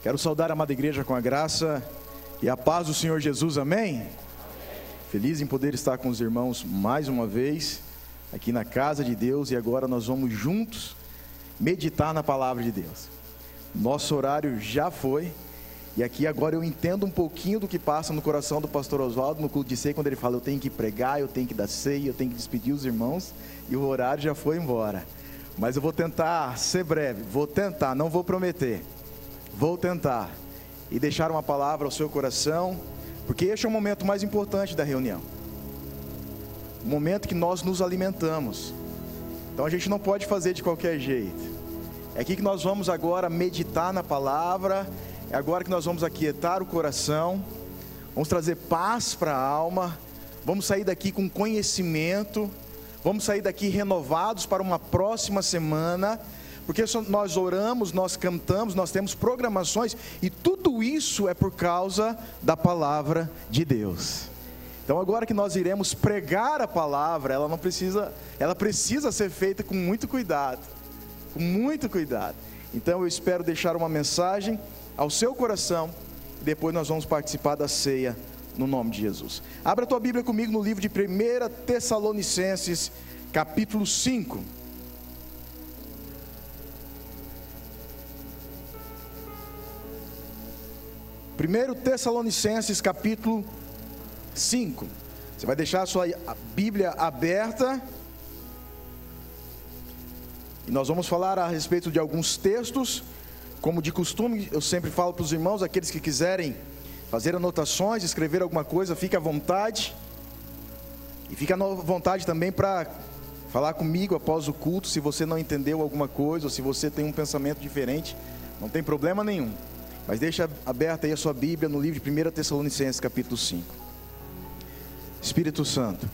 Quero saudar a amada igreja com a graça e a paz do Senhor Jesus, amém? Feliz em poder estar com os irmãos mais uma vez, aqui na casa de Deus, e agora nós vamos juntos meditar na palavra de Deus. Nosso horário já foi, e aqui agora eu entendo um pouquinho do que passa no coração do pastor Oswaldo no culto de ceia, quando ele fala: eu tenho que pregar, eu tenho que dar ceia, eu tenho que despedir os irmãos, e o horário já foi embora. Mas eu vou tentar ser breve, não vou prometer. Vou tentar e deixar uma palavra ao seu coração, porque este é o momento mais importante da reunião, o momento que nós nos alimentamos. Então a gente não pode fazer de qualquer jeito. É aqui que nós vamos agora meditar na palavra, é agora que nós vamos aquietar o coração, vamos trazer paz para a alma, vamos sair daqui com conhecimento, vamos sair daqui renovados para uma próxima semana, porque nós oramos, nós cantamos, nós temos programações, e tudo isso é por causa da palavra de Deus. Então agora que nós iremos pregar a palavra, ela precisa ser feita com muito cuidado, Então eu espero deixar uma mensagem ao seu coração, e depois nós vamos participar da ceia, no nome de Jesus. Abra a tua Bíblia comigo no livro de 1 Tessalonicenses, capítulo 5. 1 Tessalonicenses capítulo 5, você vai deixar a sua Bíblia aberta, e nós vamos falar a respeito de alguns textos. Como de costume, eu sempre falo para os irmãos, aqueles que quiserem fazer anotações, escrever alguma coisa, fique à vontade, e fique à vontade também para falar comigo após o culto, se você não entendeu alguma coisa, ou se você tem um pensamento diferente, não tem problema nenhum. Mas deixa aberta aí a sua Bíblia no livro de 1 Tessalonicenses capítulo 5. Espírito Santo,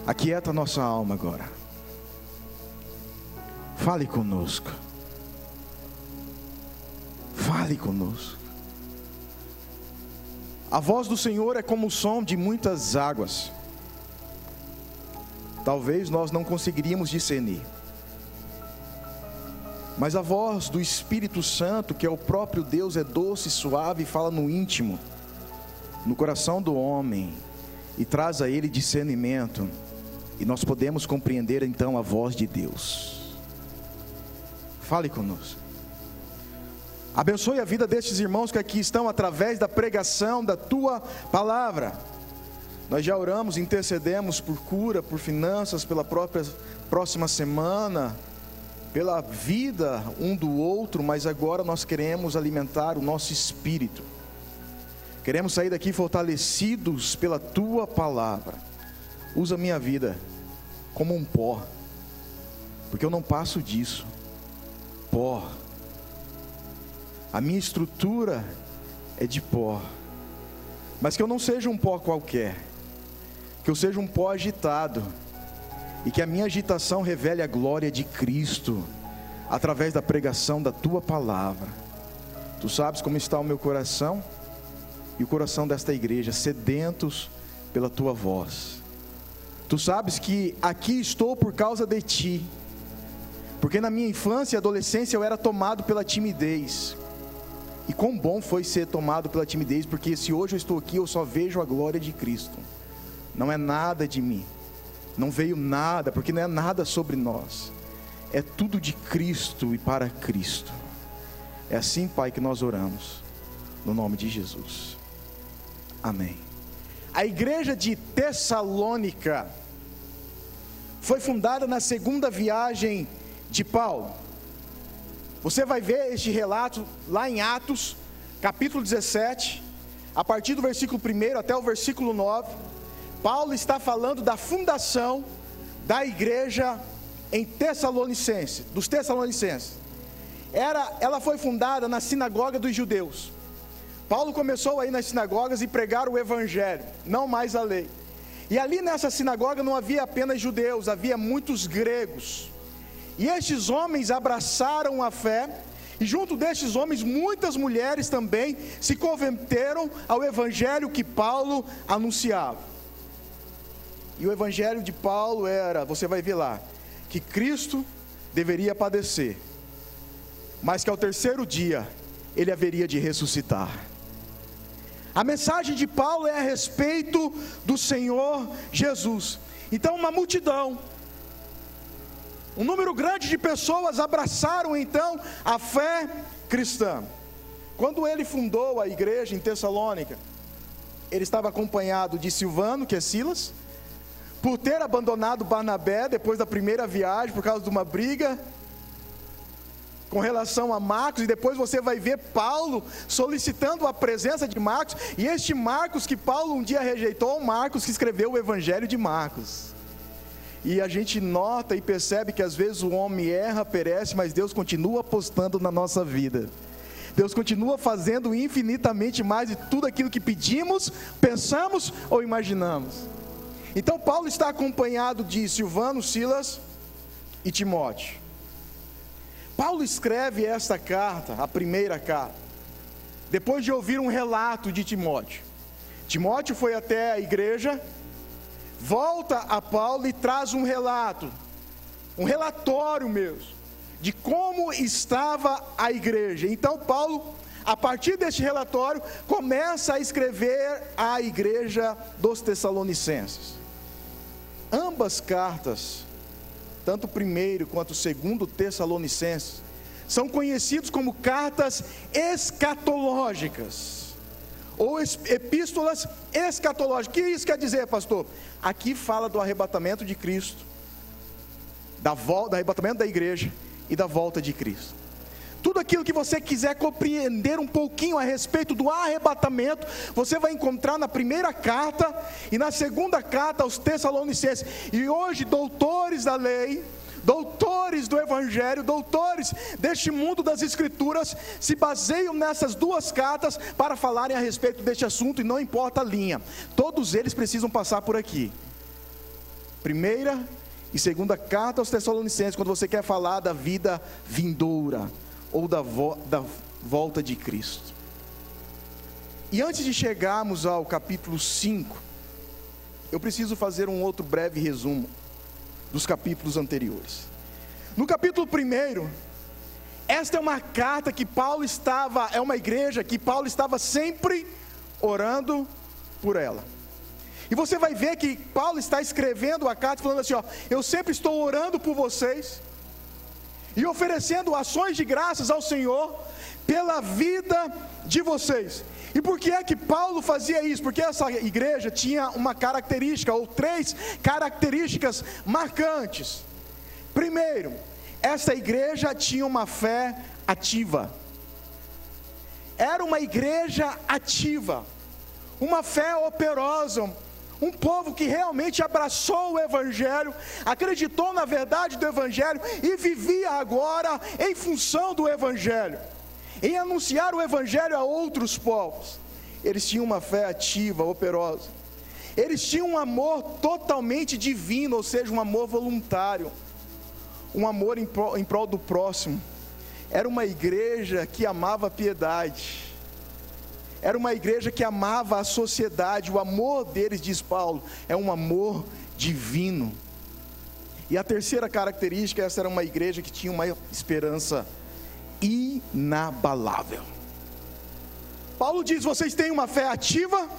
aquieta a nossa alma agora. Fale conosco. A voz do Senhor é como o som de muitas águas. Talvez nós não conseguiríamos discernir, mas a voz do Espírito Santo, que é o próprio Deus, é doce e suave, e fala no íntimo, no coração do homem, e traz a ele discernimento, e nós podemos compreender então a voz de Deus. Fale conosco. Abençoe a vida destes irmãos que aqui estão através da pregação da tua palavra. Nós já oramos, intercedemos por cura, por finanças, pela próxima semana, pela vida um do outro, mas agora nós queremos alimentar o nosso espírito. Queremos sair daqui fortalecidos pela tua palavra. Usa a minha vida como um pó, porque eu não passo disso. Pó. A minha estrutura é de pó, mas que eu não seja um pó qualquer, que eu seja um pó agitado, e que a minha agitação revele a glória de Cristo, através da pregação da tua palavra. Tu sabes como está o meu coração, e o coração desta igreja, sedentos pela tua voz. Tu sabes que aqui estou por causa de ti, porque na minha infância e adolescência eu era tomado pela timidez, e quão bom foi ser tomado pela timidez, porque se hoje eu estou aqui, eu só vejo a glória de Cristo. Não é nada de mim, não veio nada, porque não é nada sobre nós, é tudo de Cristo e para Cristo. É assim, Pai, que nós oramos, no nome de Jesus, amém. A igreja de Tessalônica foi fundada na segunda viagem de Paulo. Você vai ver este relato lá em Atos, capítulo 17, a partir do versículo 1 até o versículo 9, Paulo está falando da fundação da igreja em Tessalonicenses, dos Tessalonicenses. Ela foi fundada na sinagoga dos judeus. Paulo começou a ir nas sinagogas e pregar o evangelho, não mais a lei. E ali nessa sinagoga não havia apenas judeus, havia muitos gregos. E estes homens abraçaram a fé, e junto destes homens muitas mulheres também se converteram ao evangelho que Paulo anunciava. E o evangelho de Paulo era, você vai ver lá, que Cristo deveria padecer, mas que ao terceiro dia ele haveria de ressuscitar. A mensagem de Paulo é a respeito do Senhor Jesus. Então uma multidão, um número grande de pessoas abraçaram então a fé cristã. Quando ele fundou a igreja em Tessalônica, ele estava acompanhado de Silvano, que é Silas, por ter abandonado Barnabé depois da primeira viagem por causa de uma briga com relação a Marcos, e depois você vai ver Paulo solicitando a presença de Marcos, e este Marcos que Paulo um dia rejeitou, Marcos que escreveu o Evangelho de Marcos. E a gente nota e percebe que às vezes o homem erra, perece, mas Deus continua apostando na nossa vida. Deus continua fazendo infinitamente mais de tudo aquilo que pedimos, pensamos ou imaginamos. Então Paulo está acompanhado de Silvano, Silas e Timóteo. Paulo escreve esta carta, a primeira carta, depois de ouvir um relato de Timóteo. Timóteo foi até a igreja, volta a Paulo e traz um relato, um relatório mesmo, de como estava a igreja. Então Paulo, a partir deste relatório, começa a escrever à igreja dos Tessalonicenses. Ambas cartas, tanto o primeiro quanto o segundo Tessalonicenses, são conhecidos como cartas escatológicas, ou epístolas escatológicas. O que isso quer dizer, pastor? Aqui fala do arrebatamento de Cristo, do arrebatamento da igreja e da volta de Cristo. Tudo aquilo que você quiser compreender um pouquinho a respeito do arrebatamento, você vai encontrar na primeira carta e na segunda carta aos Tessalonicenses. E hoje, doutores da lei, doutores do Evangelho, doutores deste mundo das Escrituras, se baseiam nessas duas cartas para falarem a respeito deste assunto, e não importa a linha, todos eles precisam passar por aqui. Primeira e segunda carta aos Tessalonicenses, quando você quer falar da vida vindoura, ou da volta de Cristo. E antes de chegarmos ao capítulo 5, eu preciso fazer um outro breve resumo dos capítulos anteriores. No capítulo 1, esta é uma carta que é uma igreja que Paulo estava sempre orando por ela. E você vai ver que Paulo está escrevendo a carta falando assim, eu sempre estou orando por vocês, e oferecendo ações de graças ao Senhor pela vida de vocês. E por que é que Paulo fazia isso? Porque essa igreja tinha uma característica, ou 3 características marcantes. Primeiro, essa igreja tinha uma fé ativa. Era uma igreja ativa, uma fé operosa, um povo que realmente abraçou o Evangelho, acreditou na verdade do Evangelho e vivia agora em função do Evangelho, em anunciar o Evangelho a outros povos. Eles tinham uma fé ativa, operosa. Eles tinham um amor totalmente divino, ou seja, um amor voluntário, um amor em prol do próximo. Era uma igreja que amava a piedade. Era uma igreja que amava a sociedade. O amor deles, diz Paulo, é um amor divino. E a terceira característica, essa era uma igreja que tinha uma esperança inabalável. Paulo diz, vocês têm uma fé ativa,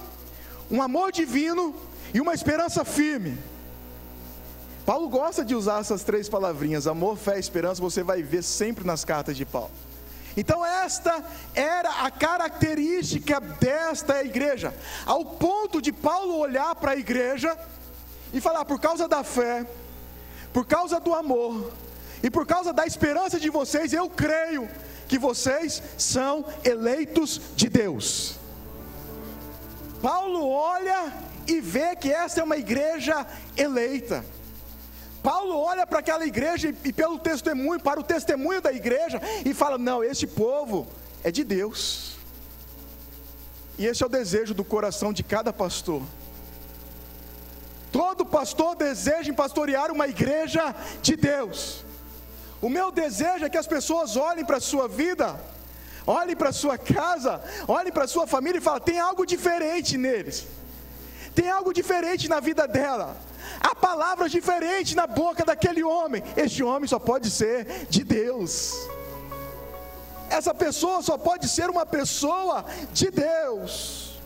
um amor divino e uma esperança firme. Paulo gosta de usar essas 3 palavrinhas, amor, fé e esperança, você vai ver sempre nas cartas de Paulo. Então esta era a característica desta igreja, ao ponto de Paulo olhar para a igreja e falar, por causa da fé, por causa do amor e por causa da esperança de vocês, eu creio que vocês são eleitos de Deus. Paulo olha e vê que esta é uma igreja eleita. Paulo olha para aquela igreja e para o testemunho da igreja e fala, não, este povo é de Deus. E esse é o desejo do coração de cada pastor. Todo pastor deseja pastorear uma igreja de Deus. O meu desejo é que as pessoas olhem para a sua vida, olhem para a sua casa, olhem para a sua família e falem, tem algo diferente neles. Tem algo diferente na vida dela. Há palavras diferentes na boca daquele homem. Este homem só pode ser de Deus. essa pessoa só pode ser uma pessoa de Deus.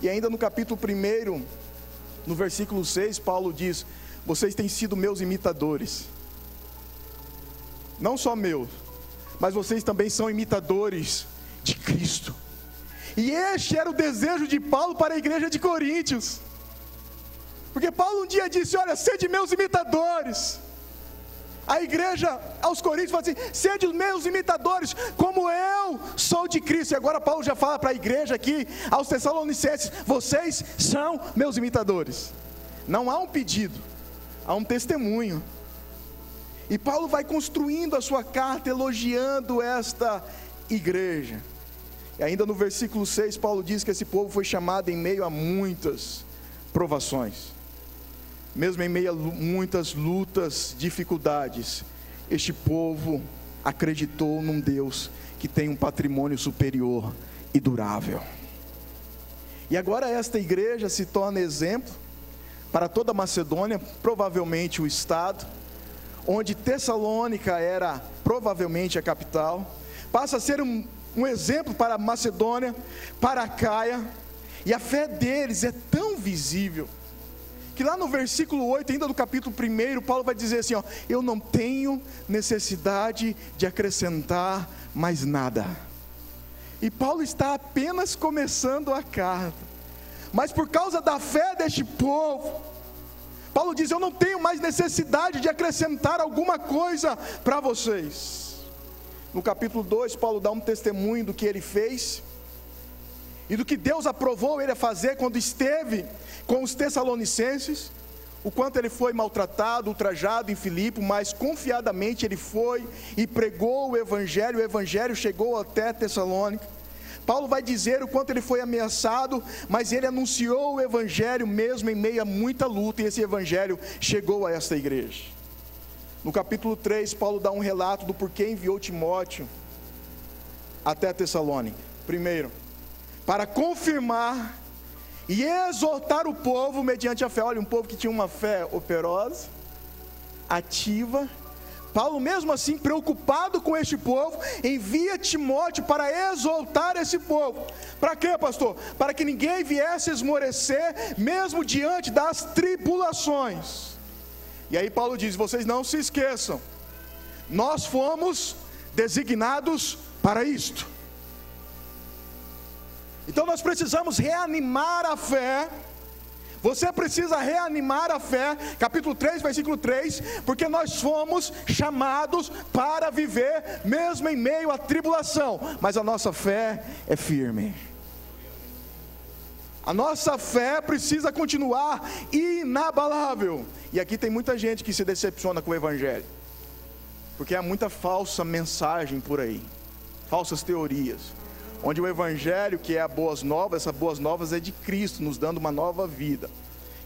E ainda no capítulo 1, no versículo 6, Paulo diz: vocês têm sido meus imitadores. Não só meus, mas vocês também são imitadores de Cristo. E este era o desejo de Paulo para a igreja de Coríntios. Porque Paulo um dia disse: olha, sede meus imitadores. A igreja aos Coríntios fala assim: sede os meus imitadores, como eu sou de Cristo. E agora Paulo já fala para a igreja aqui, aos Tessalonicenses: vocês são meus imitadores. Não há um pedido, há um testemunho. E Paulo vai construindo a sua carta, elogiando esta igreja. E ainda no versículo 6, Paulo diz que esse povo foi chamado em meio a muitas provações. Mesmo em meio a muitas lutas, dificuldades, este povo acreditou num Deus que tem um patrimônio superior e durável. E agora esta igreja se torna exemplo para toda a Macedônia, provavelmente o estado, onde Tessalônica era provavelmente a capital, passa a ser um exemplo para a Macedônia, para a Caia, e a fé deles é tão visível, que lá no versículo 8, ainda do capítulo 1, Paulo vai dizer assim: ó, eu não tenho necessidade de acrescentar mais nada. E Paulo está apenas começando a carta, mas por causa da fé deste povo, Paulo diz: eu não tenho mais necessidade de acrescentar alguma coisa para vocês. No capítulo 2, Paulo dá um testemunho do que ele fez, e do que Deus aprovou ele a fazer quando esteve com os Tessalonicenses, o quanto ele foi maltratado, ultrajado em Filipe, mas confiadamente ele foi e pregou o Evangelho chegou até Tessalônica. Paulo vai dizer o quanto ele foi ameaçado, mas ele anunciou o Evangelho mesmo em meio a muita luta, e esse Evangelho chegou a esta igreja. No capítulo 3, Paulo dá um relato do porquê enviou Timóteo até Tessalônica. Primeiro, para confirmar e exortar o povo mediante a fé. Olha, um povo que tinha uma fé operosa, ativa. Paulo, mesmo assim, preocupado com este povo, envia Timóteo para exortar esse povo. Para quê, pastor? Para que ninguém viesse esmorecer, mesmo diante das tribulações. E aí Paulo diz: vocês não se esqueçam, nós fomos designados para isto. Então nós precisamos reanimar a fé. Você precisa reanimar a fé, capítulo 3, versículo 3, porque nós fomos chamados para viver mesmo em meio à tribulação, mas a nossa fé é firme. A nossa fé precisa continuar inabalável. E aqui tem muita gente que se decepciona com o Evangelho, porque há muita falsa mensagem por aí, falsas teorias, onde o Evangelho, que é a boas novas, essas boas novas é de Cristo, nos dando uma nova vida.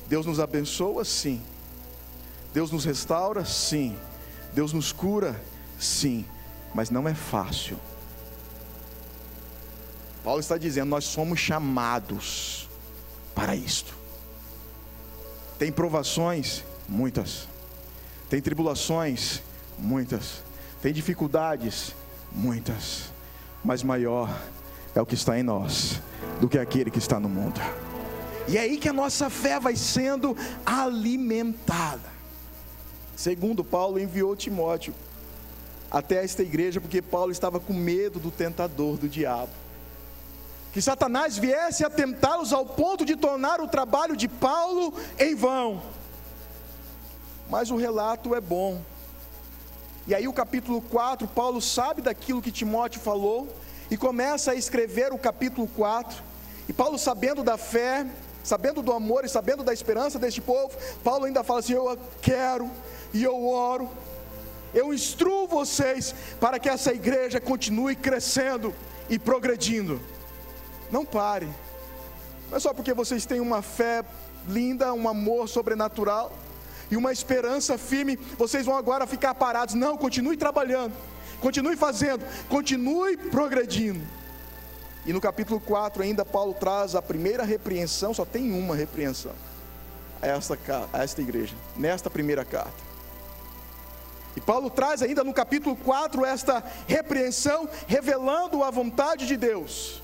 Deus nos abençoa, sim. Deus nos restaura, sim. Deus nos cura, sim. Mas não é fácil. Paulo está dizendo: nós somos chamados para isto. Tem provações? Muitas. Tem tribulações? Muitas. Tem dificuldades? Muitas. Mas maior é o que está em nós do que aquele que está no mundo. E é aí que a nossa fé vai sendo alimentada. Segundo, Paulo enviou Timóteo até esta igreja porque Paulo estava com medo do tentador, do diabo, que Satanás viesse a tentá-los ao ponto de tornar o trabalho de Paulo em vão. Mas o relato é bom. E aí o capítulo 4, Paulo sabe daquilo que Timóteo falou e começa a escrever o capítulo 4. E Paulo, sabendo da fé, sabendo do amor e sabendo da esperança deste povo, Paulo ainda fala assim: eu quero e eu oro, eu instruo vocês para que essa igreja continue crescendo e progredindo. Não pare. Não é só porque vocês têm uma fé linda, um amor sobrenatural e uma esperança firme, vocês vão agora ficar parados. Não, continue trabalhando, continue fazendo, continue progredindo. E no capítulo 4 ainda Paulo traz a primeira repreensão. Só tem uma repreensão a esta igreja, nesta primeira carta. E Paulo traz ainda no capítulo 4 esta repreensão, revelando a vontade de Deus.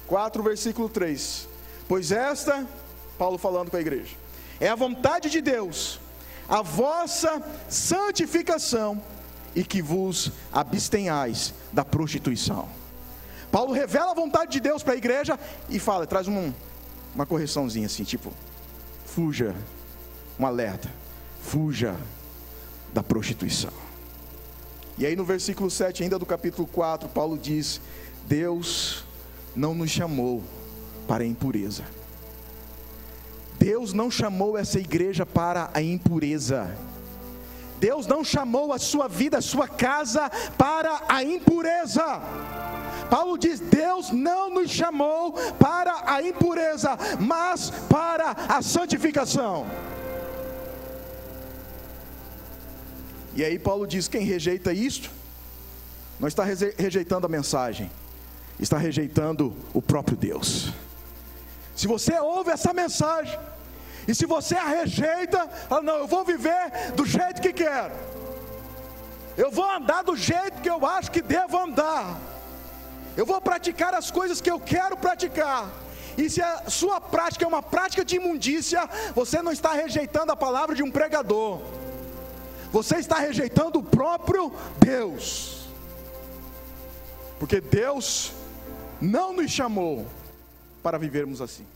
4, versículo 3. Pois esta, Paulo falando com a igreja, é a vontade de Deus, a vossa santificação, e que vos abstenhais da prostituição. Paulo revela a vontade de Deus para a igreja e fala, traz uma correçãozinha assim, tipo, fuja, um alerta, fuja da prostituição. E aí no versículo 7 ainda do capítulo 4, Paulo diz, Deus não nos chamou para a impureza. Deus não chamou essa igreja para a impureza. Deus não chamou a sua vida, a sua casa para a impureza. Paulo diz, Deus não nos chamou para a impureza, mas para a santificação. E aí Paulo diz, quem rejeita isto, não está rejeitando a mensagem, está rejeitando o próprio Deus. Se você ouve essa mensagem, e se você a rejeita, fala, não, eu vou viver do jeito que quero, eu vou andar do jeito que eu acho que devo andar, eu vou praticar as coisas que eu quero praticar, e se a sua prática é uma prática de imundícia, você não está rejeitando a palavra de um pregador, você está rejeitando o próprio Deus, porque Deus não nos chamou para vivermos assim.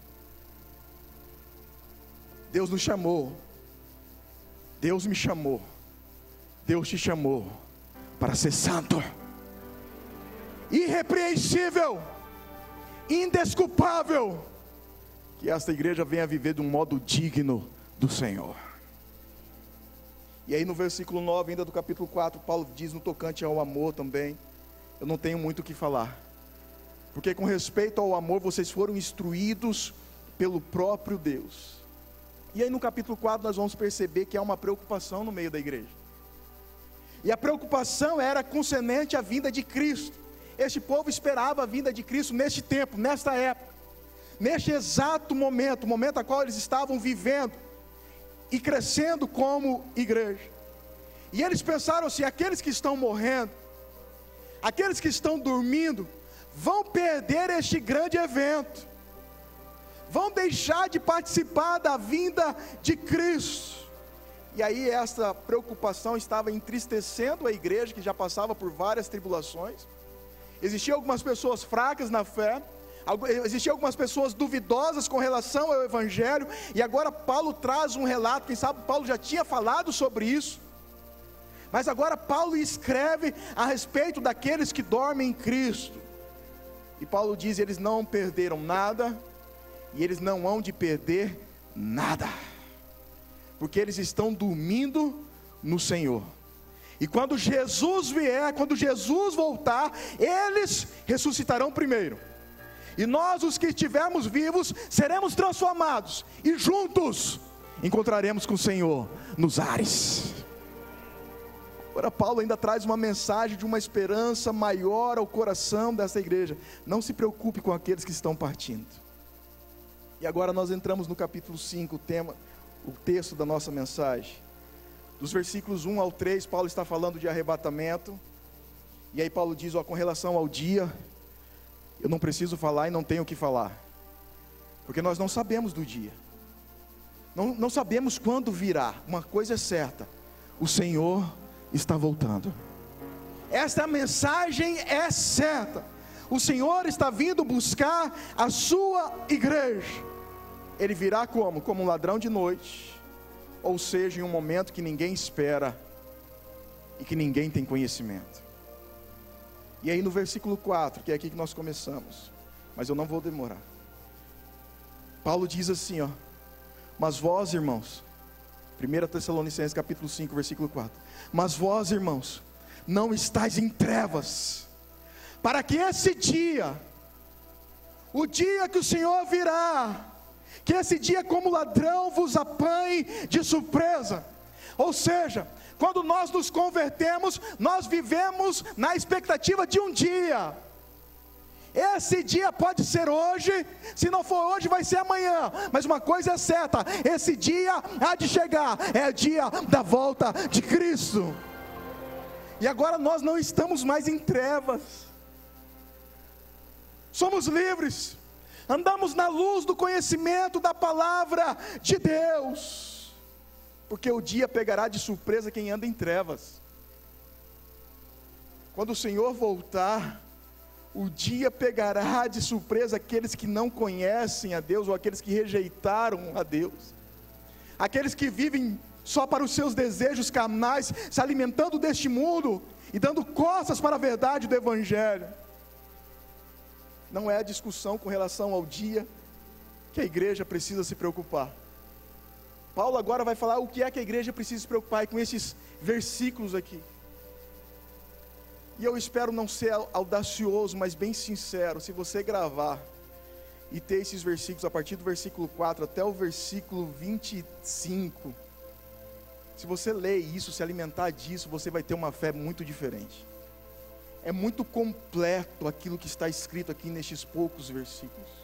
Deus nos chamou, Deus me chamou, Deus te chamou para ser santo, irrepreensível, indesculpável, que esta igreja venha viver de um modo digno do Senhor. E aí no versículo 9 ainda do capítulo 4, Paulo diz no tocante ao amor também, eu não tenho muito o que falar, porque com respeito ao amor vocês foram instruídos pelo próprio Deus. E aí no capítulo 4 nós vamos perceber que há uma preocupação no meio da igreja, e a preocupação era concernente à vinda de Cristo. Este povo esperava a vinda de Cristo neste tempo, nesta época, neste exato momento, o momento a qual eles estavam vivendo e crescendo como igreja. E eles pensaram assim, aqueles que estão morrendo, aqueles que estão dormindo, vão perder este grande evento, vão deixar de participar da vinda de Cristo. E aí essa preocupação estava entristecendo a igreja, que já passava por várias tribulações. Existiam algumas pessoas fracas na fé, existiam algumas pessoas duvidosas com relação ao Evangelho, e agora Paulo traz um relato, quem sabe Paulo já tinha falado sobre isso, mas agora Paulo escreve a respeito daqueles que dormem em Cristo, e Paulo diz, eles não perderam nada, e eles não hão de perder nada, porque eles estão dormindo no Senhor. E quando Jesus vier, quando Jesus voltar, eles ressuscitarão primeiro, e nós, os que estivermos vivos, seremos transformados, e juntos encontraremos com o Senhor nos ares. Agora Paulo ainda traz uma mensagem de uma esperança maior ao coração dessa igreja. Não se preocupe com aqueles que estão partindo. E agora nós entramos no capítulo 5, o texto da nossa mensagem. Dos versículos 1 ao 3, Paulo está falando de arrebatamento. E aí Paulo diz, com relação ao dia, eu não preciso falar e não tenho o que falar, porque nós não sabemos do dia, não sabemos quando virá. Uma coisa é certa, o Senhor está voltando. Esta mensagem é certa, o Senhor está vindo buscar a sua igreja. Ele virá como um ladrão de noite, ou seja, em um momento que ninguém espera e que ninguém tem conhecimento. E aí no versículo 4, que é aqui que nós começamos, mas eu não vou demorar, Paulo diz assim, mas vós, irmãos, 1 Tessalonicenses capítulo 5, versículo 4, mas vós, irmãos, não estáis em trevas, para que esse dia, o dia que o Senhor virá, que esse dia como ladrão vos apanhe de surpresa. Ou seja, quando nós nos convertemos, nós vivemos na expectativa de um dia, Esse dia pode ser hoje, se não for hoje vai ser amanhã, mas uma coisa é certa, esse dia há de chegar, é o dia da volta de Cristo. E agora nós não estamos mais em trevas, somos livres, andamos na luz do conhecimento da palavra de Deus, porque o dia pegará de surpresa quem anda em trevas. Quando o Senhor voltar, o dia pegará de surpresa aqueles que não conhecem a Deus, ou aqueles que rejeitaram a Deus, aqueles que vivem só para os seus desejos carnais, se alimentando deste mundo, e dando costas para a verdade do Evangelho. Não é a discussão com relação ao dia que a igreja precisa se preocupar. Paulo agora vai falar o que é que a igreja precisa se preocupar, e com esses versículos aqui. E eu espero não ser audacioso, mas bem sincero. Se você gravar e ter esses versículos a partir do versículo 4 até o versículo 25, se você ler isso, se alimentar disso, você vai ter uma fé muito diferente. É muito completo aquilo que está escrito aqui nestes poucos versículos.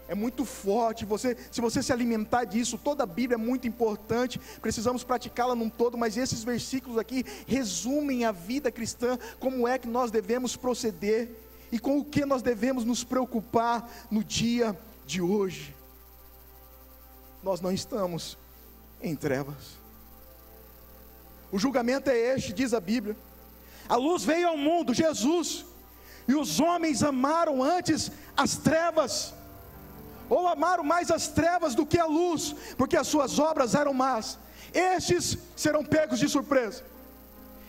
É muito forte, se você se alimentar disso, toda a Bíblia é muito importante, precisamos praticá-la num todo, mas esses versículos aqui resumem a vida cristã, como é que nós devemos proceder, e com o que nós devemos nos preocupar no dia de hoje. Nós não estamos em trevas. O julgamento é este, diz a Bíblia. A luz veio ao mundo, Jesus, e os homens amaram antes as trevas, ou amaram mais as trevas do que a luz, porque as suas obras eram más. Estes serão pegos de surpresa,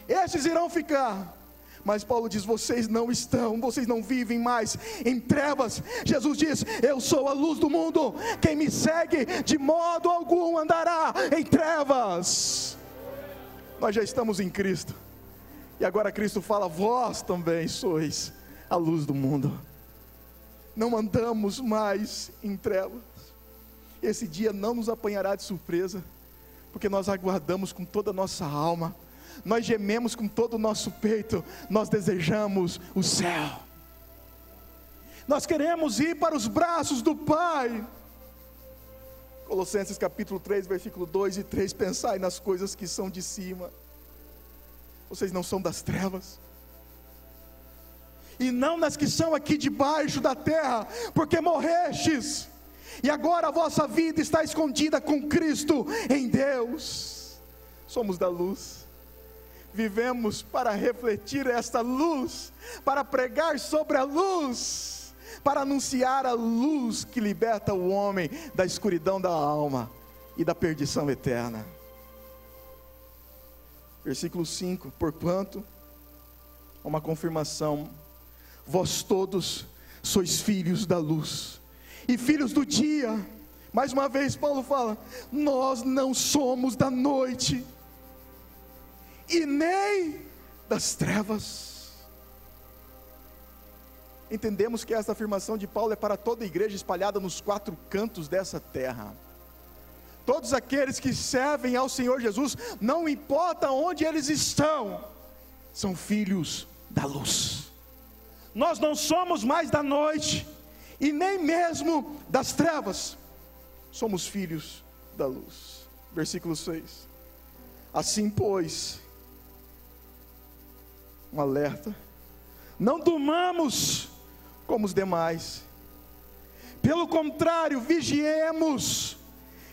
estes irão ficar. Mas Paulo diz, vocês não vivem mais em trevas. Jesus diz, eu sou a luz do mundo, quem me segue de modo algum andará em trevas. Nós já estamos em Cristo, e agora Cristo fala, vós também sois a luz do mundo. Não andamos mais em trevas. Esse dia não nos apanhará de surpresa, porque nós aguardamos com toda a nossa alma, nós gememos com todo o nosso peito, nós desejamos o céu, nós queremos ir para os braços do Pai. Colossenses capítulo 3, versículo 2 e 3, pensai nas coisas que são de cima, vocês não são das trevas, e não nas que são aqui debaixo da terra, porque morrestes, e agora a vossa vida está escondida com Cristo em Deus. Somos da luz, vivemos para refletir esta luz, para pregar sobre a luz, para anunciar a luz que liberta o homem da escuridão da alma e da perdição eterna. Versículo 5, porquanto, uma confirmação, vós todos sois filhos da luz e filhos do dia. Mais uma vez Paulo fala, nós não somos da noite e nem das trevas. Entendemos que essa afirmação de Paulo é para toda a igreja espalhada nos 4 cantos dessa terra. Todos aqueles que servem ao Senhor Jesus, não importa onde eles estão, são filhos da luz. Nós não somos mais da noite, e nem mesmo das trevas, somos filhos da luz. Versículo 6, assim pois, um alerta, não durmamos como os demais, pelo contrário, vigiemos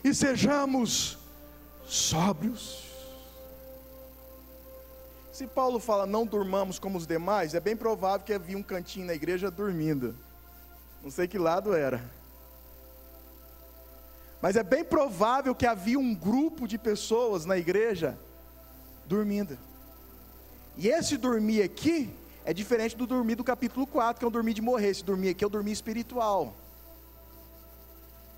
e sejamos sóbrios. Se Paulo fala não durmamos como os demais, é bem provável que havia um cantinho na igreja dormindo, não sei que lado era, mas é bem provável que havia um grupo de pessoas na igreja dormindo, e esse dormir aqui é diferente do dormir do capítulo 4, que é o dormir de morrer. Esse dormir aqui é o dormir espiritual.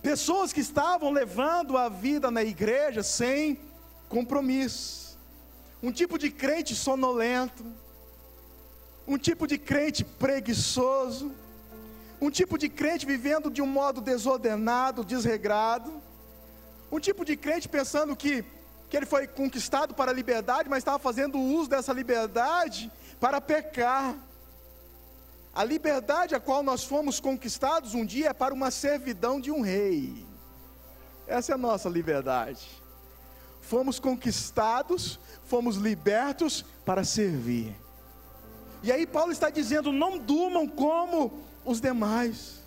Pessoas que estavam levando a vida na igreja sem compromisso, um tipo de crente sonolento, um tipo de crente preguiçoso, um tipo de crente vivendo de um modo desordenado, desregrado, um tipo de crente pensando que ele foi conquistado para a liberdade, mas estava fazendo uso dessa liberdade para pecar. A liberdade a qual nós fomos conquistados um dia é para uma servidão de um rei. Essa é a nossa liberdade. Fomos conquistados, fomos libertos para servir. E aí Paulo está dizendo: não durmam como os demais.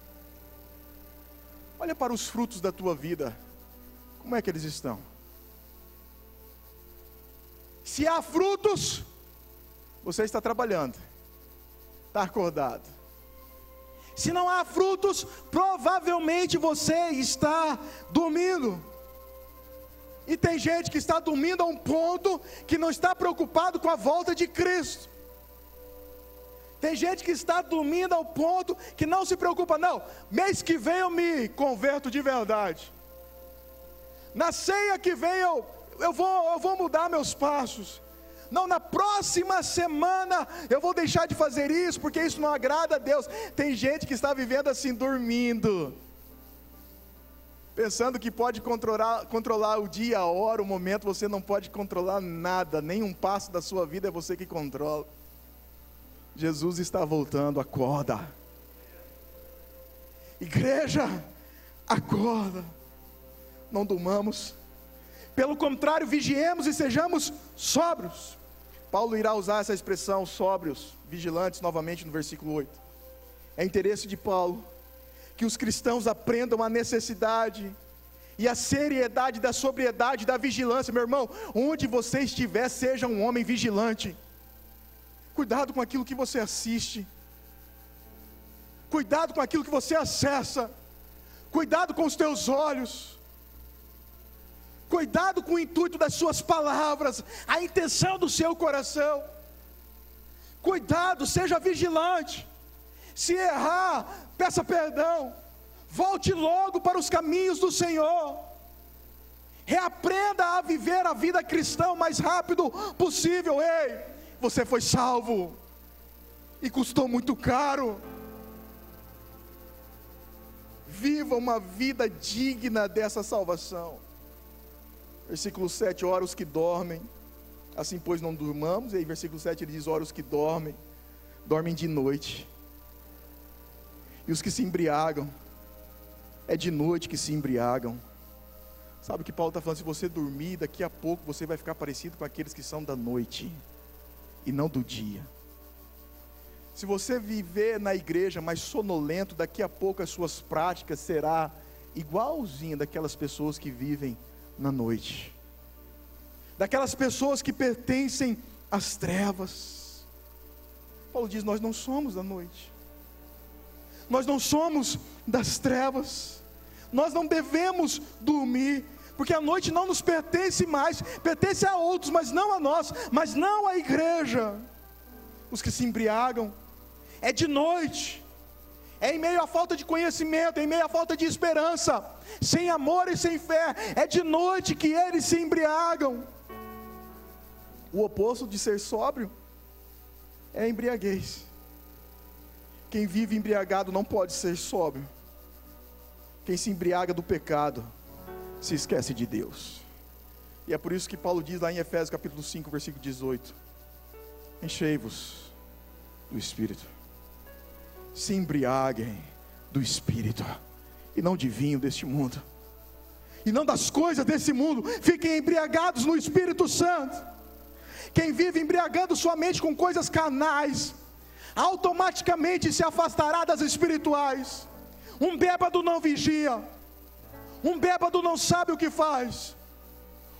Olha para os frutos da tua vida, como é que eles estão? Se há frutos, você está trabalhando, está acordado. Se não há frutos, provavelmente você está dormindo. E tem gente que está dormindo a um ponto que não está preocupado com a volta de Cristo. Tem gente que está dormindo ao ponto que não se preocupa, não, mês que vem eu me converto de verdade. Na ceia que vem eu vou mudar meus passos. Não, na próxima semana eu vou deixar de fazer isso, porque isso não agrada a Deus. Tem gente que está vivendo assim, dormindo, pensando que pode controlar o dia, a hora, o momento. Você não pode controlar nada, nem um passo da sua vida é você que controla. Jesus está voltando, acorda. Igreja, acorda. Não durmamos. Pelo contrário, vigiemos e sejamos sóbrios. Paulo irá usar essa expressão, sóbrios, vigilantes, novamente no versículo 8. É interesse de Paulo que os cristãos aprendam a necessidade e a seriedade da sobriedade, da vigilância. Meu irmão, onde você estiver, seja um homem vigilante. Cuidado com aquilo que você assiste. Cuidado com aquilo que você acessa. Cuidado com os teus olhos. Cuidado com o intuito das suas palavras, a intenção do seu coração. Cuidado, seja vigilante. Se errar, peça perdão. Volte logo para os caminhos do Senhor. Reaprenda a viver a vida cristã o mais rápido possível. Ei, você foi salvo e custou muito caro. Viva uma vida digna dessa salvação. Versículo 7, ora os que dormem, assim pois não durmamos. E aí versículo 7 ele diz, ora os que dormem, dormem de noite. E os que se embriagam, é de noite que se embriagam. Sabe o que Paulo está falando? Se você dormir, daqui a pouco você vai ficar parecido com aqueles que são da noite, e não do dia. Se você viver na igreja mais sonolento, daqui a pouco as suas práticas será igualzinha daquelas pessoas que vivem na noite, daquelas pessoas que pertencem às trevas. Paulo diz, nós não somos da noite, nós não somos das trevas, nós não devemos dormir, porque a noite não nos pertence mais, pertence a outros, mas não a nós, mas não à igreja. Os que se embriagam, é de noite, é em meio à falta de conhecimento, é em meio à falta de esperança, sem amor e sem fé, é de noite que eles se embriagam. O oposto de ser sóbrio é a embriaguez. Quem vive embriagado não pode ser sóbrio. Quem se embriaga do pecado se esquece de Deus. E é por isso que Paulo diz lá em Efésios capítulo 5, versículo 18: enchei-vos do Espírito, se embriaguem do Espírito, e não de vinho deste mundo, e não das coisas desse mundo. Fiquem embriagados no Espírito Santo. Quem vive embriagando sua mente com coisas carnais, automaticamente se afastará das espirituais. Um bêbado não vigia, um bêbado não sabe o que faz,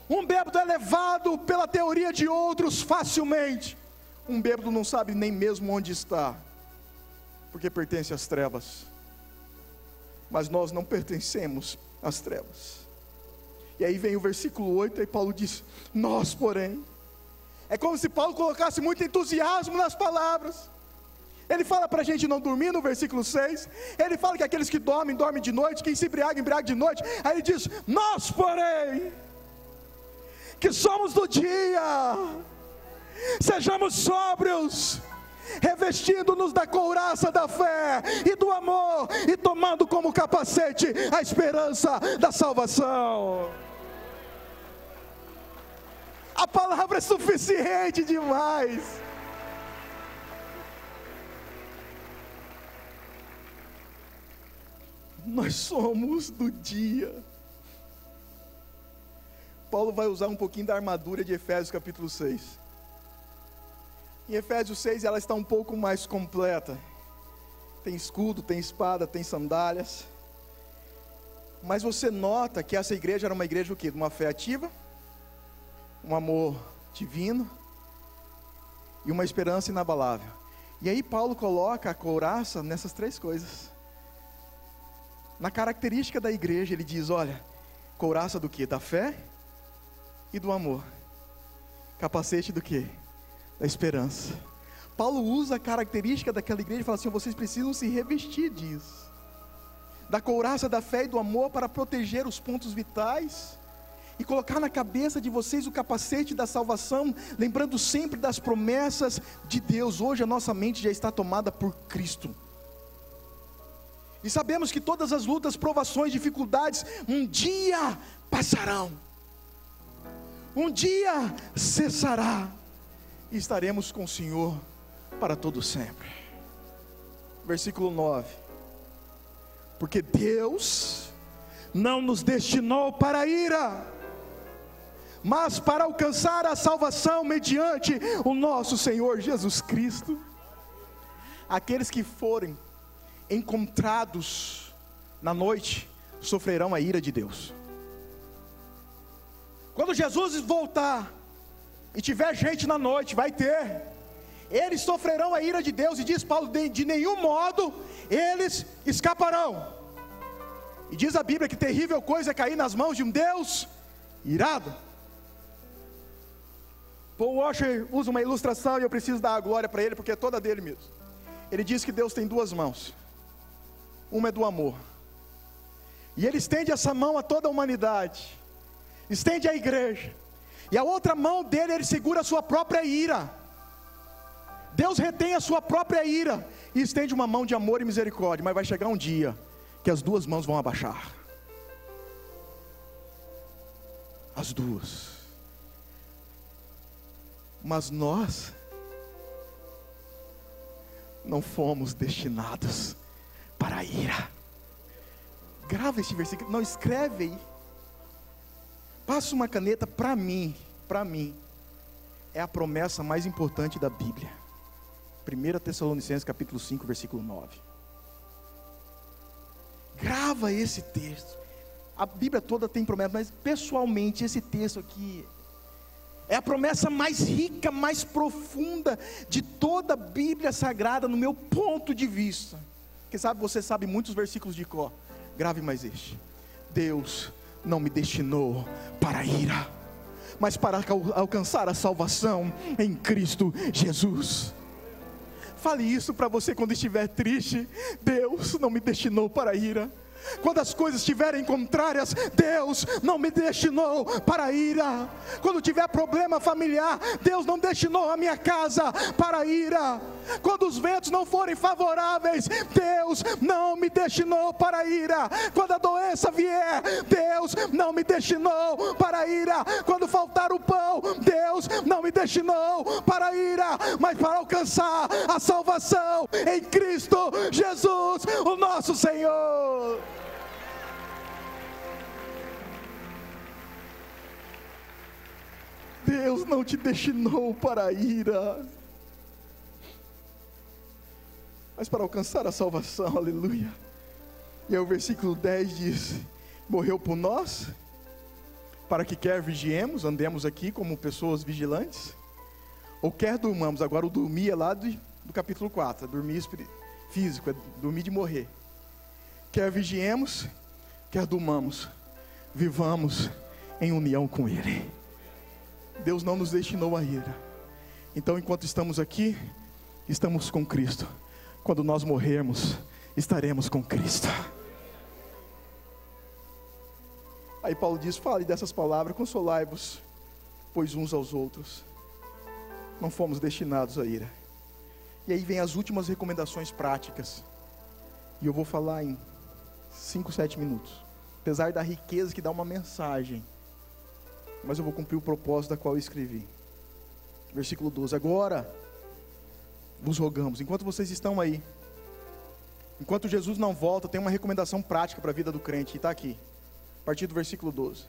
um bêbado é levado pela teoria de outros facilmente. Um bêbado não sabe nem mesmo onde está, porque pertence às trevas. Mas nós não pertencemos às trevas. E aí vem o versículo 8, e Paulo diz, nós porém. É como se Paulo colocasse muito entusiasmo nas palavras. Ele fala para a gente não dormir no versículo 6. Ele fala que aqueles que dormem, dormem de noite. Quem se embriaga, embriaga de noite. Aí ele diz, nós porém, que somos do dia, sejamos sóbrios, revestindo-nos da couraça da fé e do amor, e tomando como capacete a esperança da salvação. A palavra é suficiente demais. nós somos do dia. Paulo vai usar um pouquinho da armadura de Efésios capítulo 6. Em Efésios 6 ela está um pouco mais completa. Tem escudo, tem espada, tem sandálias. Mas você nota que essa igreja era uma igreja o quê? De uma fé ativa, um amor divino e uma esperança inabalável. E aí Paulo coloca a couraça nessas três coisas. Na característica da igreja ele diz, olha, couraça do quê? Da fé e do amor. Capacete do quê? Da esperança. Paulo usa a característica daquela igreja e fala assim, vocês precisam se revestir disso. Da couraça da fé e do amor para proteger os pontos vitais e colocar na cabeça de vocês o capacete da salvação, lembrando sempre das promessas de Deus. Hoje a nossa mente já está tomada por Cristo. E sabemos que todas as lutas, provações, dificuldades, um dia passarão. Um dia cessará. E estaremos com o Senhor para todo sempre. Versículo 9. Porque Deus não nos destinou para a ira, mas para alcançar a salvação mediante o nosso Senhor Jesus Cristo. Aqueles que forem encontrados na noite sofrerão a ira de Deus. Quando Jesus voltar e tiver gente na noite, vai ter, eles sofrerão a ira de Deus. E diz Paulo, de nenhum modo eles escaparão. E diz a Bíblia que terrível coisa é cair nas mãos de um Deus irado. Paul Washer usa uma ilustração e eu preciso dar a glória para ele, porque é toda dele mesmo. Ele diz que Deus tem duas mãos. Uma é do amor, e Ele estende essa mão a toda a humanidade, estende à igreja, e a outra mão dele, Ele segura a sua própria ira. Deus retém a sua própria ira, e estende uma mão de amor e misericórdia. Mas vai chegar um dia, que as duas mãos vão abaixar. As duas. Mas nós não fomos destinados para a ira. Grava este versículo, não, escreve aí. Passa uma caneta para mim, é a promessa mais importante da Bíblia. 1 Tessalonicenses capítulo 5, versículo 9. Grava esse texto. A Bíblia toda tem promessa, mas pessoalmente esse texto aqui é a promessa mais rica, mais profunda de toda a Bíblia Sagrada, no meu ponto de vista. Quem sabe você sabe muitos versículos de cor. Grave mais este. Deus não me destinou para a ira, mas para alcançar a salvação em Cristo Jesus. Fale isso para você quando estiver triste. Deus não me destinou para a ira. Quando as coisas estiverem contrárias, Deus não me destinou para a ira. Quando tiver problema familiar, Deus não destinou a minha casa para a ira. Quando os ventos não forem favoráveis, Deus não me destinou para a ira. Quando a doença vier, Deus não me destinou para a ira. Quando faltar o pão, Deus não me destinou para a ira, mas para alcançar a salvação em Cristo Jesus, o nosso Senhor. Deus não te destinou para a ira, mas para alcançar a salvação, aleluia. E aí o versículo 10 diz: morreu por nós, para que quer vigiemos, andemos aqui como pessoas vigilantes, ou quer durmamos. Agora o dormir é lá do capítulo 4, é dormir físico, é dormir de morrer. Quer vigiemos, quer durmamos, vivamos em união com Ele. Deus não nos destinou a ira. Então enquanto estamos aqui, estamos com Cristo. Quando nós morrermos, estaremos com Cristo. Aí Paulo diz, fale dessas palavras, consolai-vos, pois uns aos outros. Não fomos destinados à ira. E aí vem as últimas recomendações práticas. E eu vou falar em 5, 7 minutos. Apesar da riqueza que dá uma mensagem, mas eu vou cumprir o propósito da qual eu escrevi. Versículo 12. Agora vos rogamos, enquanto vocês estão aí, Enquanto Jesus não volta, tem uma recomendação prática para a vida do crente, e está aqui, a partir do versículo 12.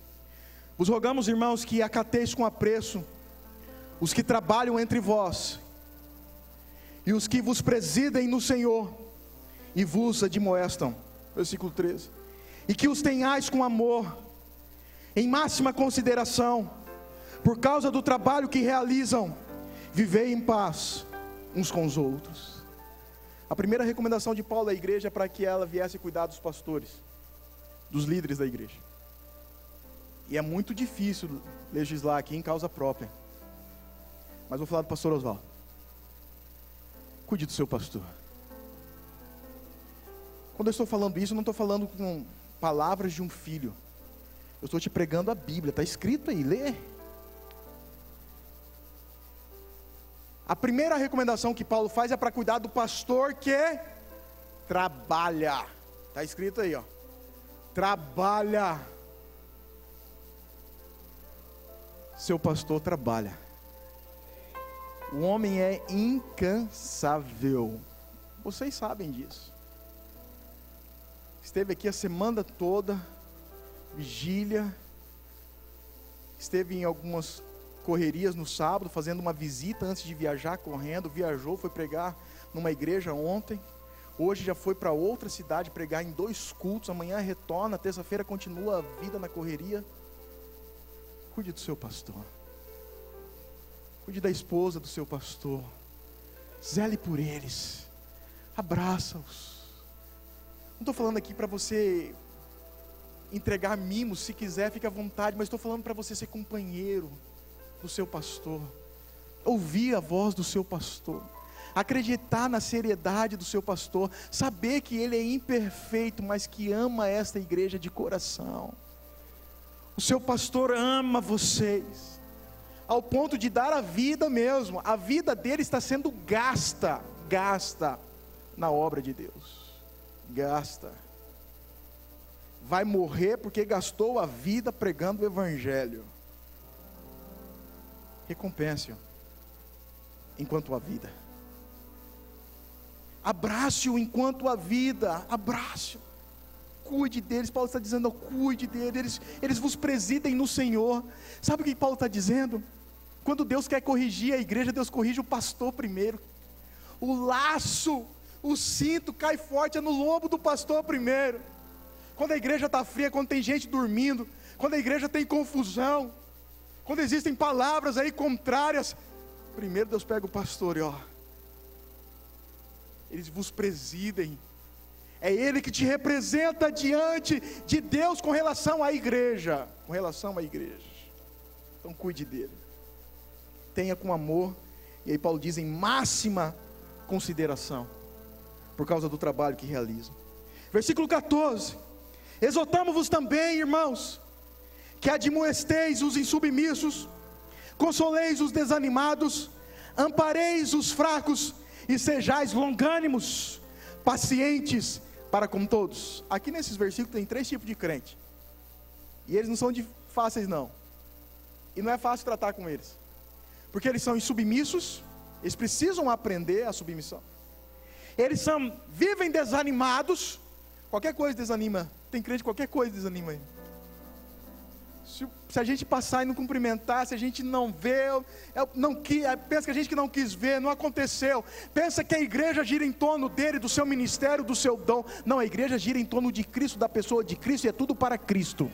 Vos rogamos, irmãos, que acateis com apreço os que trabalham entre vós, e os que vos presidem no Senhor, e vos admoestam. Versículo 13. E que os tenhais com amor, em máxima consideração, por causa do trabalho que realizam. Vivei em paz uns com os outros. A primeira recomendação de Paulo à igreja é para que ela viesse cuidar dos pastores, dos líderes da igreja. E é muito difícil legislar aqui em causa própria, mas vou falar do pastor Oswaldo. Cuide do seu pastor. Quando eu estou falando isso, eu não estou falando com palavras de um filho. Eu estou te pregando a Bíblia, está escrito aí, lê. A primeira recomendação que Paulo faz é para cuidar do pastor que trabalha. Está escrito aí, ó. Trabalha. Seu pastor trabalha. O homem é incansável. Vocês sabem disso. Esteve aqui a semana toda, vigília. Esteve em algumas correrias no sábado, fazendo uma visita antes de viajar, correndo. Viajou, foi pregar numa igreja ontem. Hoje já foi para outra cidade pregar em 2 cultos. Amanhã retorna, terça-feira continua a vida na correria. Cuide do seu pastor. Cuide da esposa do seu pastor. Zele por eles. Abraça-os. Não estou falando aqui para você entregar mimos, se quiser, fique à vontade, mas estou falando para você ser companheiro do seu pastor, ouvir a voz do seu pastor, acreditar na seriedade do seu pastor, saber que ele é imperfeito, mas que ama esta igreja de coração. O seu pastor ama vocês, ao ponto de dar a vida mesmo. A vida dele está sendo gasta na obra de Deus. Gasta. Vai morrer porque gastou a vida pregando o evangelho. Recompense-o enquanto há vida. Abrace-o enquanto há vida. Abrace-o. Cuide deles. Paulo está dizendo, cuide deles. Eles vos presidem no Senhor. Sabe o que Paulo está dizendo? Quando Deus quer corrigir a igreja, Deus corrige o pastor primeiro. O laço, o cinto cai forte é no lombo do pastor primeiro. Quando a igreja está fria, quando tem gente dormindo, quando a igreja tem confusão, quando existem palavras aí contrárias, primeiro Deus pega o pastor e eles vos presidem. É Ele que te representa diante de Deus com relação à igreja. Com relação à igreja. Então cuide dele. Tenha com amor. E aí Paulo diz em máxima consideração, por causa do trabalho que realizam. Versículo 14. Exortamo-vos também, irmãos, que admoesteis os insubmissos, consoleis os desanimados, ampareis os fracos, e sejais longânimos, pacientes para com todos. Aqui nesses versículos tem 3 tipos de crente, e eles não são fáceis não, e não é fácil tratar com eles, porque eles são insubmissos, eles precisam aprender a submissão, eles vivem desanimados, qualquer coisa desanima, tem crente, qualquer coisa desanima aí. Se a gente passar e não cumprimentar, se a gente não vê, pensa que a gente que não quis ver, não aconteceu, pensa que a igreja gira em torno dele, do seu ministério, do seu dom. Não, a igreja gira em torno de Cristo, da pessoa de Cristo, e é tudo para Cristo.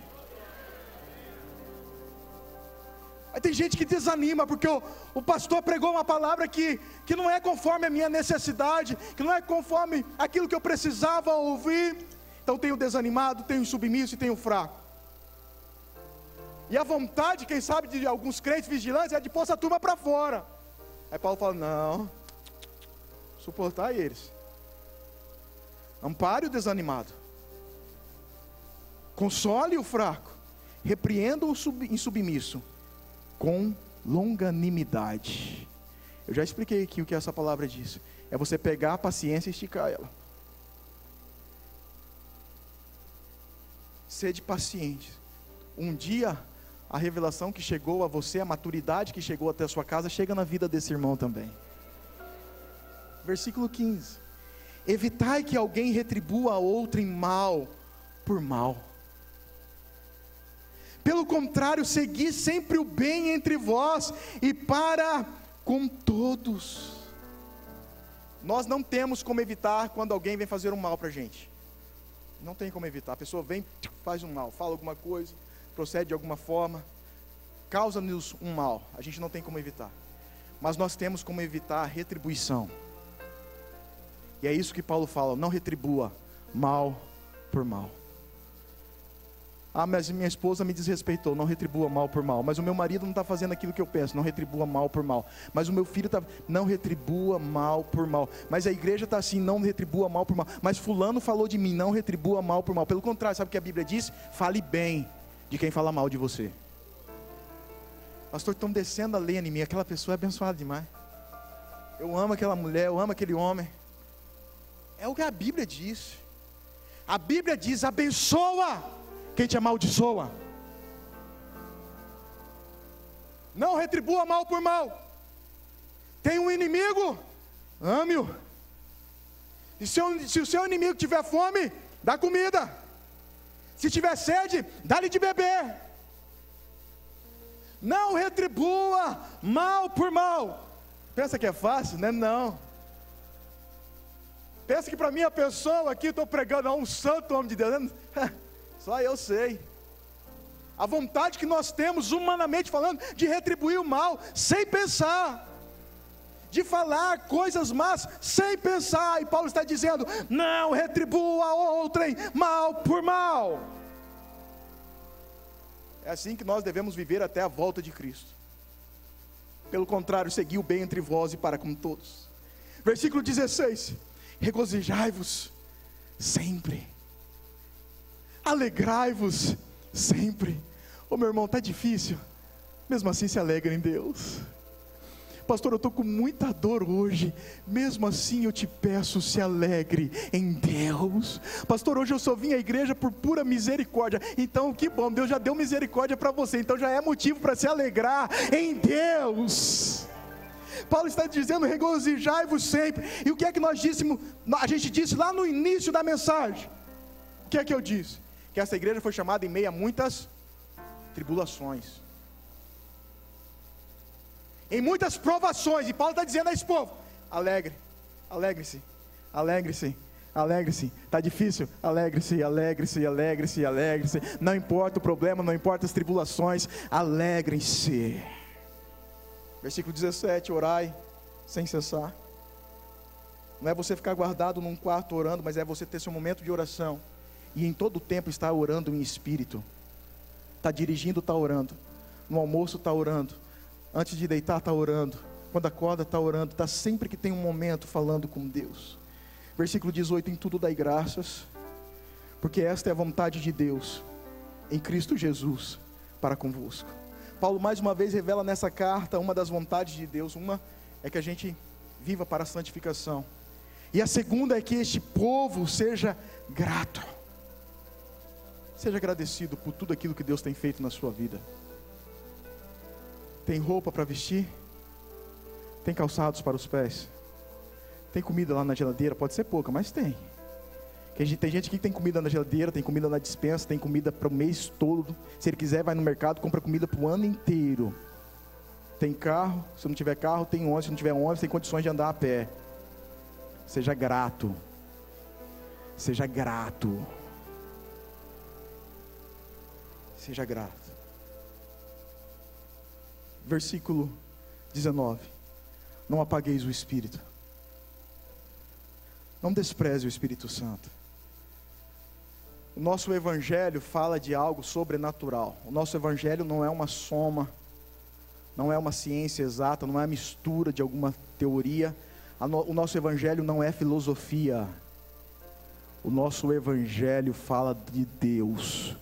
Aí tem gente que desanima, porque o pastor pregou uma palavra que não é conforme a minha necessidade, que não é conforme aquilo que eu precisava ouvir. Então tem o desanimado, tem o submisso e tem o fraco. E a vontade, quem sabe, de alguns crentes vigilantes é de pôr essa turma para fora. Aí Paulo fala, não, suportar eles. Ampare o desanimado. Console o fraco. Repreenda o insubmisso. Com longanimidade. Eu já expliquei aqui o que essa palavra diz. É você pegar a paciência e esticar ela. Sede paciente. Um dia a revelação que chegou a você, a maturidade que chegou até a sua casa, chega na vida desse irmão também. Versículo 15. Evitai que alguém retribua a outrem mal por mal. Pelo contrário, segui sempre o bem entre vós e para com todos. Nós não temos como evitar quando alguém vem fazer um mal para a gente. Não tem como evitar. A pessoa vem, faz um mal, fala alguma coisa, procede de alguma forma, causa-nos um mal. A gente não tem como evitar. Mas nós temos como evitar a retribuição. E é isso que Paulo fala: não retribua mal por mal. Ah, mas minha esposa me desrespeitou. Não retribua mal por mal. Mas o meu marido não está fazendo aquilo que eu penso. Não retribua mal por mal. Mas o meu filho está... Não retribua mal por mal. Mas a igreja está assim: não retribua mal por mal. Mas fulano falou de mim: não retribua mal por mal. Pelo contrário, sabe o que a Bíblia diz? Fale bem de quem fala mal de você. Pastor, estão descendo a lenha em mim. Aquela pessoa é abençoada demais. Eu amo aquela mulher, eu amo aquele homem. É o que a Bíblia diz. A Bíblia diz: abençoa quem te amaldiçoa. Não retribua mal por mal. Tem um inimigo, ame-o. E se o seu inimigo tiver fome, dá comida. Se tiver sede, dá-lhe de beber. Não retribua mal por mal. Pensa que é fácil, né? Não. Pensa que para mim a pessoa aqui, estou pregando a um santo homem de Deus, né? Só eu sei. A vontade que nós temos, humanamente falando, de retribuir o mal, sem pensar. De falar coisas más, sem pensar. E Paulo está dizendo: não retribua outrem mal por mal. É assim que nós devemos viver até a volta de Cristo. Pelo contrário, segui o bem entre vós e para com todos. Versículo 16: regozijai-vos sempre, alegrai-vos sempre. Ô meu irmão, está difícil, mesmo assim se alegra em Deus. Pastor, eu estou com muita dor hoje, mesmo assim eu te peço, se alegre em Deus. Pastor, hoje eu só vim à igreja por pura misericórdia. Então que bom, Deus já deu misericórdia para você, então já é motivo para se alegrar em Deus. Paulo está dizendo: regozijai-vos sempre. E o que é que nós dissemos? A gente disse lá no início da mensagem. O que é que eu disse? Que essa igreja foi chamada em meio a muitas tribulações, em muitas provações. E Paulo está dizendo a esse povo: alegre-se, alegre-se, alegre-se. Está difícil? Alegre-se, alegre-se, alegre-se, alegre-se. Não importa o problema, não importa as tribulações, alegrem-se. Versículo 17: orai sem cessar. Não é você ficar guardado num quarto orando, mas é você ter seu momento de oração, e em todo o tempo estar orando em espírito. Está dirigindo, está orando. No almoço está orando. Antes de deitar está orando. Quando acorda está orando. Está sempre que tem um momento falando com Deus. Versículo 18: em tudo dai graças, porque esta é a vontade de Deus em Cristo Jesus para convosco. Paulo mais uma vez revela nessa carta uma das vontades de Deus. Uma é que a gente viva para a santificação, e a segunda é que este povo seja grato. Seja agradecido por tudo aquilo que Deus tem feito na sua vida. Tem roupa para vestir? Tem calçados para os pés? Tem comida lá na geladeira? Pode ser pouca, mas tem. Tem gente que tem comida na geladeira, tem comida na despensa, tem comida para o mês todo. Se ele quiser, vai no mercado, compra comida para o ano inteiro. Tem carro, se não tiver carro, tem ônibus, se não tiver ônibus, tem condições de andar a pé. Seja grato. Seja grato. Seja grato. Versículo 19: não apagueis o Espírito. Não despreze o Espírito Santo. O nosso Evangelho fala de algo sobrenatural. O nosso Evangelho não é uma soma, não é uma ciência exata, não é a mistura de alguma teoria. O nosso Evangelho não é filosofia. O nosso Evangelho fala de Deus,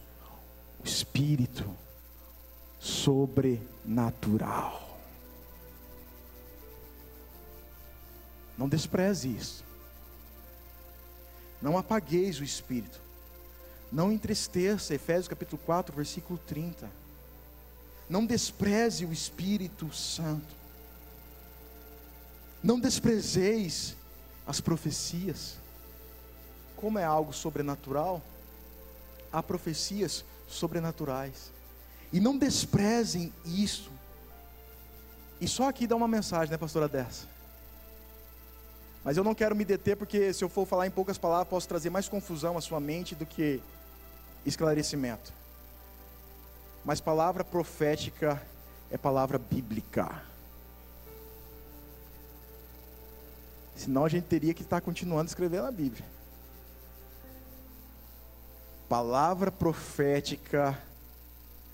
o Espírito sobrenatural. Não despreze isso. Não apagueis o Espírito. Não entristeça. Efésios capítulo 4, versículo 30. Não despreze o Espírito Santo. Não desprezeis as profecias. como é algo sobrenatural, há profecias sobrenaturais. E não desprezem isso. E só aqui dá uma mensagem, né, pastora Dessa? Mas eu não quero me deter, porque se eu for falar em poucas palavras, posso trazer mais confusão à sua mente do que esclarecimento. Mas palavra profética é palavra bíblica. Senão a gente teria que estar continuando escrevendo a Bíblia. Palavra profética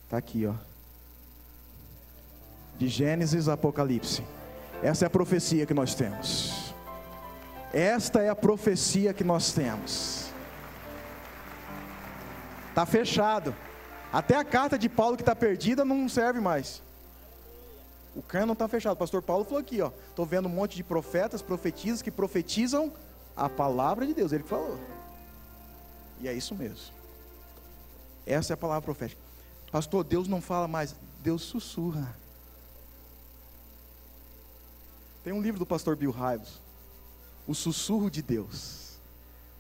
está aqui, ó. De Gênesis a Apocalipse. Essa é a profecia que nós temos. Esta é a profecia que nós temos. Está fechado. Até a carta de Paulo que está perdida não serve mais. O cânon está fechado. O pastor Paulo falou aqui, ó. Estou vendo um monte de profetas, profetisas que profetizam a palavra de Deus. Ele que falou. E é isso mesmo. Essa é a palavra profética. Pastor, Deus não fala mais. Deus sussurra. Tem um livro do pastor Bill Hybels, O Sussurro de Deus.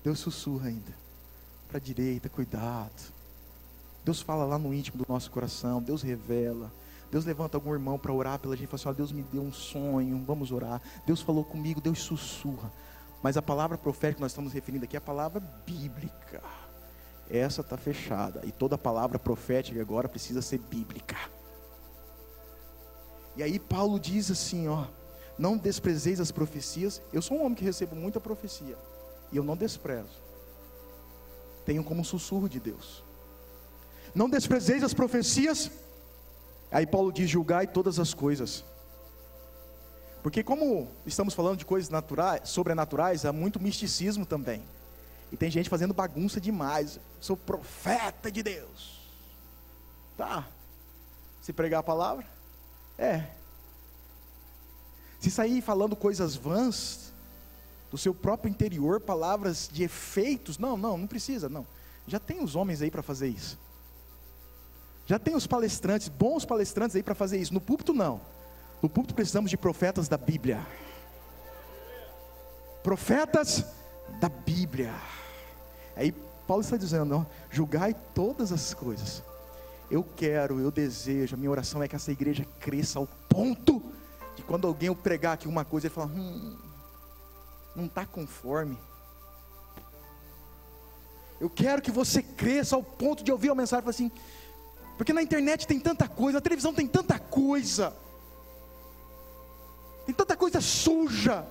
Deus sussurra ainda. Para a direita, cuidado. Deus fala lá no íntimo do nosso coração. Deus revela. Deus levanta algum irmão para orar pela gente e fala assim, ó, Deus me deu um sonho, vamos orar. Deus falou comigo, Deus sussurra. Mas a palavra profética que nós estamos referindo aqui é a palavra bíblica. Essa está fechada. E toda palavra profética agora precisa ser bíblica. E aí Paulo diz assim, ó, não desprezeis as profecias. Eu sou um homem que recebo muita profecia, e eu não desprezo. Tenho como um sussurro de Deus. Não desprezeis as profecias. Aí Paulo diz, julgai todas as coisas. Porque como estamos falando de coisas naturais, sobrenaturais, há muito misticismo também. E tem gente fazendo bagunça demais. Sou profeta de Deus. Tá. Se pregar a palavra? É. Se sair falando coisas vãs, do seu próprio interior, palavras de efeitos, não precisa, não. Já tem os homens aí para fazer isso. Já tem os palestrantes, bons palestrantes aí para fazer isso. No púlpito não. No púlpito precisamos de profetas da Bíblia. Profetas da Bíblia. Aí Paulo está dizendo, ó, julgai todas as coisas. Eu desejo, a minha oração é que essa igreja cresça ao ponto de quando alguém eu pregar aqui uma coisa, ele fala, não está conforme. Eu quero que você cresça ao ponto de ouvir a mensagem e falar assim, porque na internet tem tanta coisa, na televisão tem tanta coisa suja,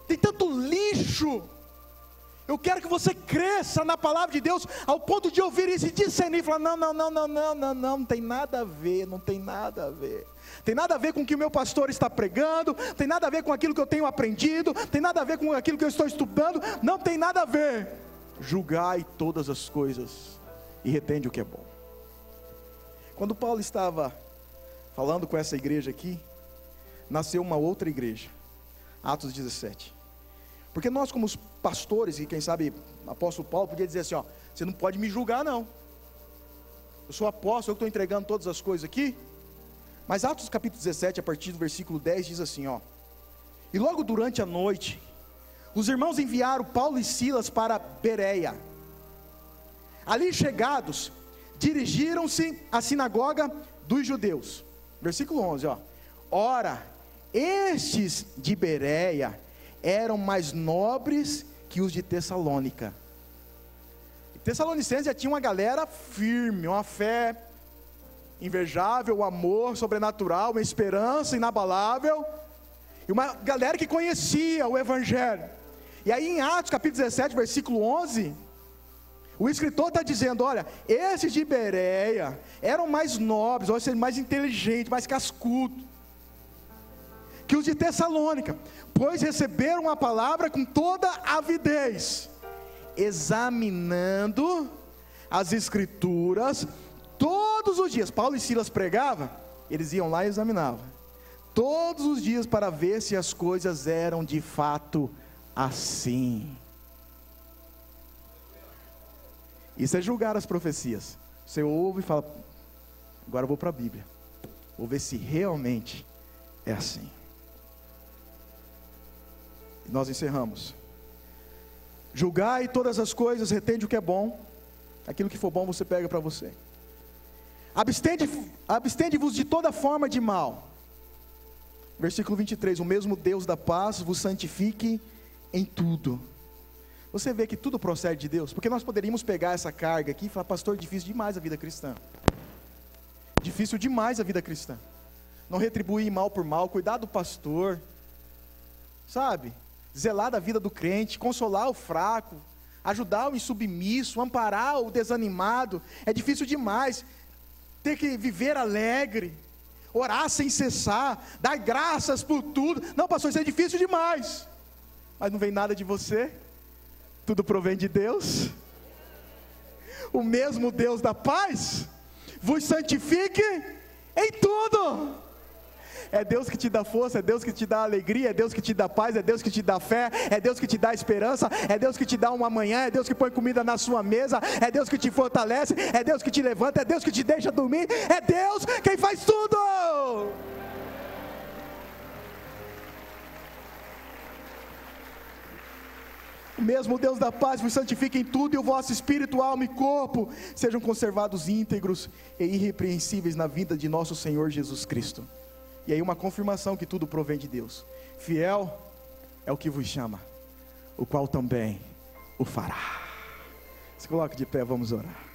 tem tanto lixo. Eu quero que você cresça na palavra de Deus ao ponto de ouvir isso e discernir e falar, não tem nada a ver, não tem nada a ver. Tem nada a ver com o que o meu pastor está pregando, tem nada a ver com aquilo que eu tenho aprendido, tem nada a ver com aquilo que eu estou estudando, não tem nada a ver. Julgai todas as coisas e retende o que é bom. Quando Paulo estava falando com essa igreja aqui, nasceu uma outra igreja, Atos 17. Porque nós como os pastores, e quem sabe apóstolo Paulo podia dizer assim, ó, você não pode me julgar não. Eu sou apóstolo, eu estou entregando todas as coisas aqui. Mas Atos capítulo 17, a partir do versículo 10, diz assim, ó, e logo durante a noite, os irmãos enviaram Paulo e Silas para Bereia. Ali chegados, dirigiram-se à sinagoga dos judeus. Versículo 11, ó. Ora, estes de Bereia eram mais nobres que os de Tessalônica. Tessalonicenses já tinha uma galera firme, uma fé invejável, um amor sobrenatural, uma esperança inabalável, e uma galera que conhecia o Evangelho. E aí em Atos capítulo 17, versículo 11, o escritor está dizendo, olha, esses de Bereia eram mais nobres, ou seja, mais inteligentes, mais cascudos, que os de Tessalônica, pois receberam a palavra com toda avidez, examinando as escrituras, todos os dias. Paulo e Silas pregavam, eles iam lá e examinavam, todos os dias para ver se as coisas eram de fato assim. Isso é julgar as profecias. Você ouve e fala, agora eu vou para a Bíblia, vou ver se realmente é assim. E nós encerramos. Julgai todas as coisas, retende o que é bom, aquilo que for bom você pega para você. Abstende-vos de toda forma de mal. Versículo 23, o mesmo Deus da paz vos santifique em tudo. Você vê que tudo procede de Deus, porque nós poderíamos pegar essa carga aqui e falar, pastor, difícil demais a vida cristã. Difícil demais a vida cristã. Não retribuir mal por mal, cuidar do pastor, sabe? Zelar da vida do crente, consolar o fraco, ajudar o insubmisso, amparar o desanimado. É difícil demais. Ter que viver alegre, orar sem cessar, dar graças por tudo. Não, pastor, isso é difícil demais. Mas não vem nada de você, tudo provém de Deus. O mesmo Deus da paz vos santifique em tudo. É Deus que te dá força, é Deus que te dá alegria, é Deus que te dá paz, é Deus que te dá fé, é Deus que te dá esperança, é Deus que te dá uma manhã, é Deus que põe comida na sua mesa, é Deus que te fortalece, é Deus que te levanta, é Deus que te deixa dormir, é Deus quem faz tudo. O mesmo Deus da paz vos santifique em tudo, e o vosso espírito, alma e corpo sejam conservados íntegros e irrepreensíveis na vida de nosso Senhor Jesus Cristo. E aí uma confirmação que tudo provém de Deus. Fiel é o que vos chama, o qual também o fará. Se coloque de pé, vamos orar.